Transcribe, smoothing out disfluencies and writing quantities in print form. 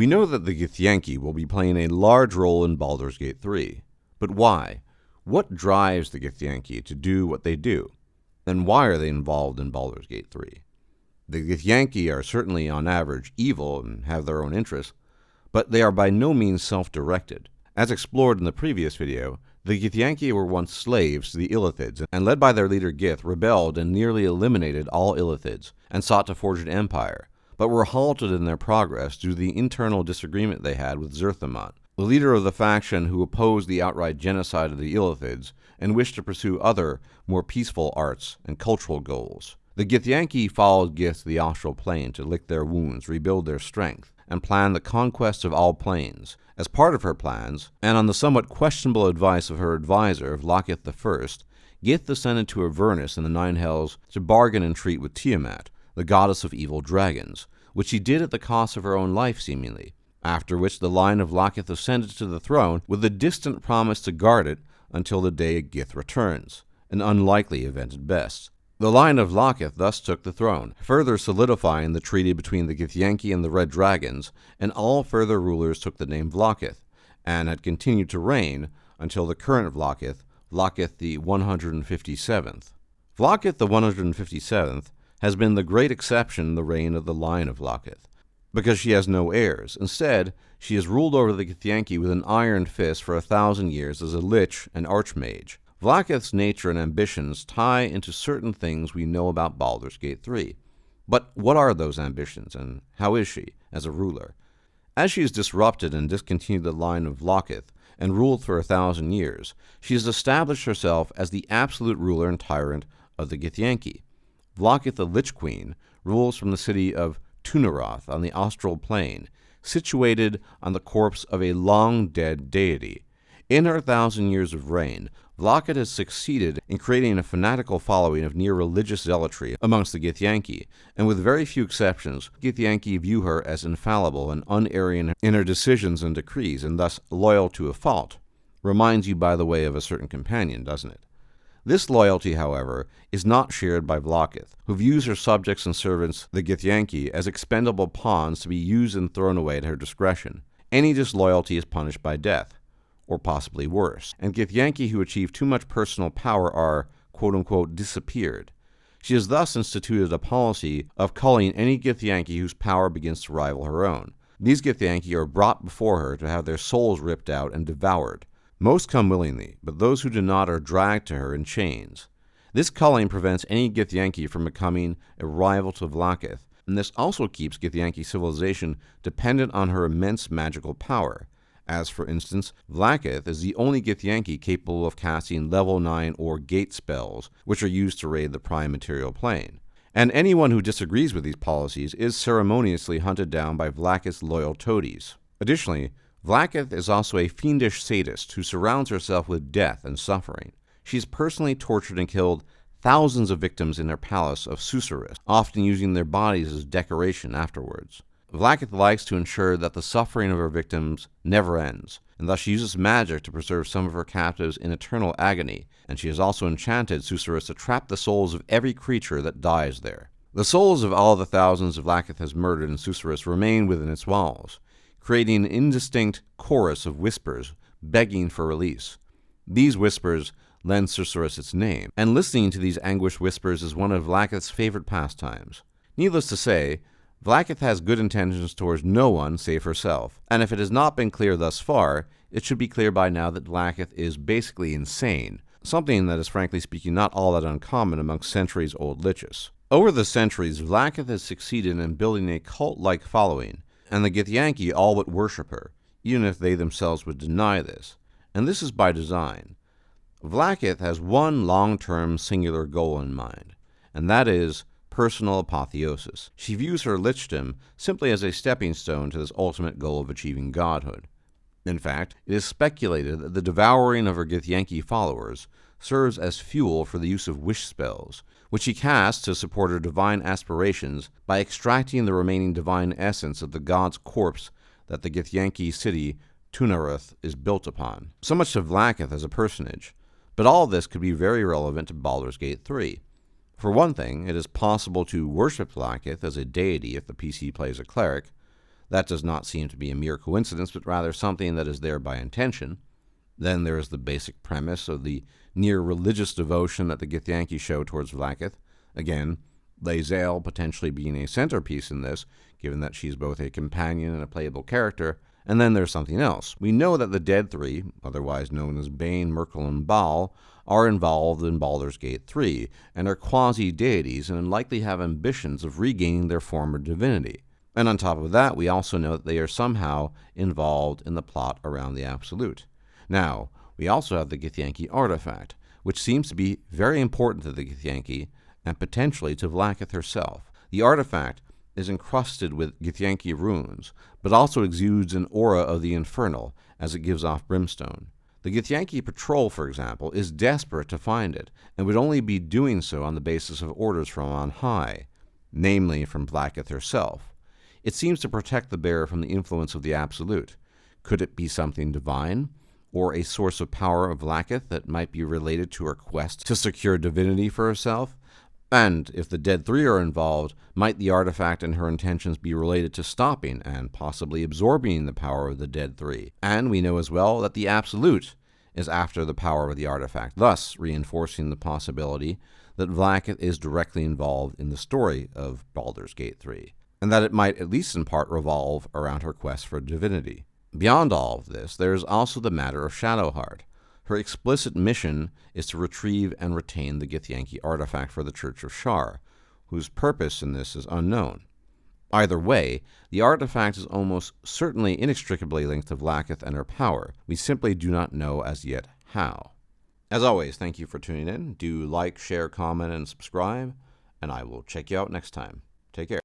We know that the Githyanki will be playing a large role in Baldur's Gate 3. But why? What drives the Githyanki to do what they do? And why are they involved in Baldur's Gate 3? The Githyanki are certainly on average evil and have their own interests, but they are by no means self-directed. As explored in the previous video, the Githyanki were once slaves to the Illithids, and led by their leader Gith, rebelled and nearly eliminated all Illithids, and sought to forge an empire, but were halted in their progress due to the internal disagreement they had with Zerthamont, the leader of the faction who opposed the outright genocide of the Illithids and wished to pursue other, more peaceful arts and cultural goals. The Githyanki followed Gith to the astral plane to lick their wounds, rebuild their strength, and plan the conquest of all planes. As part of her plans, and on the somewhat questionable advice of her advisor, Vlaakith I, Gith descended to Avernus in the Nine Hells to bargain and treat with Tiamat, the goddess of evil dragons, which she did at the cost of her own life seemingly, after which the line of Vlaakith ascended to the throne with the distant promise to guard it until the day Gith returns, an unlikely event at best. The line of Vlaakith thus took the throne, further solidifying the treaty between the Githyanki and the Red Dragons, and all further rulers took the name Vlaakith, and had continued to reign until the current Vlaakith, Vlaakith the 157th. Vlaakith the 157th has been the great exception in the reign of the line of Vlaakith, because she has no heirs. Instead, she has ruled over the Githyanki with an iron fist for 1,000 years as a lich and archmage. Vlaakith's nature and ambitions tie into certain things we know about Baldur's Gate 3. But what are those ambitions, and how is she, as a ruler? As she has disrupted and discontinued the line of Vlaakith, and ruled for 1,000 years, she has established herself as the absolute ruler and tyrant of the Githyanki. Vlaakith the Lich Queen rules from the city of Tunaroth on the astral plane, situated on the corpse of a long-dead deity. In her 1,000 years of reign, Vlaakith has succeeded in creating a fanatical following of near-religious zealotry amongst the Githyanki, and with very few exceptions, Githyanki view her as infallible and unerring in her decisions and decrees, and thus loyal to a fault. Reminds you, by the way, of a certain companion, doesn't it? This loyalty, however, is not shared by Vlaakith, who views her subjects and servants, the Githyanki, as expendable pawns to be used and thrown away at her discretion. Any disloyalty is punished by death, or possibly worse, and Githyanki who achieve too much personal power are, quote-unquote, disappeared. She has thus instituted a policy of culling any Githyanki whose power begins to rival her own. These Githyanki are brought before her to have their souls ripped out and devoured. Most come willingly, but those who do not are dragged to her in chains. This culling prevents any Githyanki from becoming a rival to Vlaakith, and this also keeps Githyanki civilization dependent on her immense magical power. As, for instance, Vlaakith is the only Githyanki capable of casting level 9 or gate spells, which are used to raid the prime material plane. And anyone who disagrees with these policies is ceremoniously hunted down by Vlaakith's loyal toadies. Additionally, Vlaakith is also a fiendish sadist who surrounds herself with death and suffering. She has personally tortured and killed thousands of victims in her palace of Susurrus, often using their bodies as decoration afterwards. Vlaakith likes to ensure that the suffering of her victims never ends, and thus she uses magic to preserve some of her captives in eternal agony, and she has also enchanted Susurrus to trap the souls of every creature that dies there. The souls of all the thousands Vlaakith has murdered in Susurrus remain within its walls, creating an indistinct chorus of whispers begging for release. These whispers lend Susurrus its name, and listening to these anguished whispers is one of Vlaakith's favorite pastimes. Needless to say, Vlaakith has good intentions towards no one save herself, and if it has not been clear thus far, it should be clear by now that Vlaakith is basically insane, something that is frankly speaking not all that uncommon amongst centuries-old liches. Over the centuries, Vlaakith has succeeded in building a cult-like following, and the Githyanki all but worship her, even if they themselves would deny this, and this is by design. Vlaakith has one long-term singular goal in mind, and that is personal apotheosis. She views her lichdom simply as a stepping stone to this ultimate goal of achieving godhood. In fact, it is speculated that the devouring of her Githyanki followers serves as fuel for the use of wish spells, which she casts to support her divine aspirations by extracting the remaining divine essence of the god's corpse that the Githyanki city Tunaroth is built upon. So much to Vlaakith as a personage, but all this could be very relevant to Baldur's Gate 3. For one thing, it is possible to worship Vlaakith as a deity if the PC plays a cleric. That does not seem to be a mere coincidence, but rather something that is there by intention. Then there is the basic premise of the near-religious devotion that the Githyanki show towards Vlaakith. Again, Lae'zel potentially being a centerpiece in this, given that she's both a companion and a playable character. And then there's something else. We know that the Dead Three, otherwise known as Bane, Myrkul, and Baal, are involved in Baldur's Gate 3, and are quasi-deities and likely have ambitions of regaining their former divinity. And on top of that, we also know that they are somehow involved in the plot around the Absolute. Now, we also have the Githyanki artifact, which seems to be very important to the Githyanki and potentially to Vlaakith herself. The artifact is encrusted with Githyanki runes, but also exudes an aura of the infernal as it gives off brimstone. The Githyanki patrol, for example, is desperate to find it, and would only be doing so on the basis of orders from on high, namely from Vlaakith herself. It seems to protect the bearer from the influence of the Absolute. Could it be something divine, or a source of power of Vlaakith that might be related to her quest to secure divinity for herself? And if the Dead Three are involved, might the artifact and her intentions be related to stopping and possibly absorbing the power of the Dead Three? And we know as well that the Absolute is after the power of the artifact, thus reinforcing the possibility that Vlaakith is directly involved in the story of Baldur's Gate 3, and that it might at least in part revolve around her quest for divinity. Beyond all of this, there is also the matter of Shadowheart. Her explicit mission is to retrieve and retain the Githyanki artifact for the Church of Shar, whose purpose in this is unknown. Either way, the artifact is almost certainly inextricably linked to Vlaakith and her power. We simply do not know as yet how. As always, thank you for tuning in. Do like, share, comment, and subscribe, and I will check you out next time. Take care.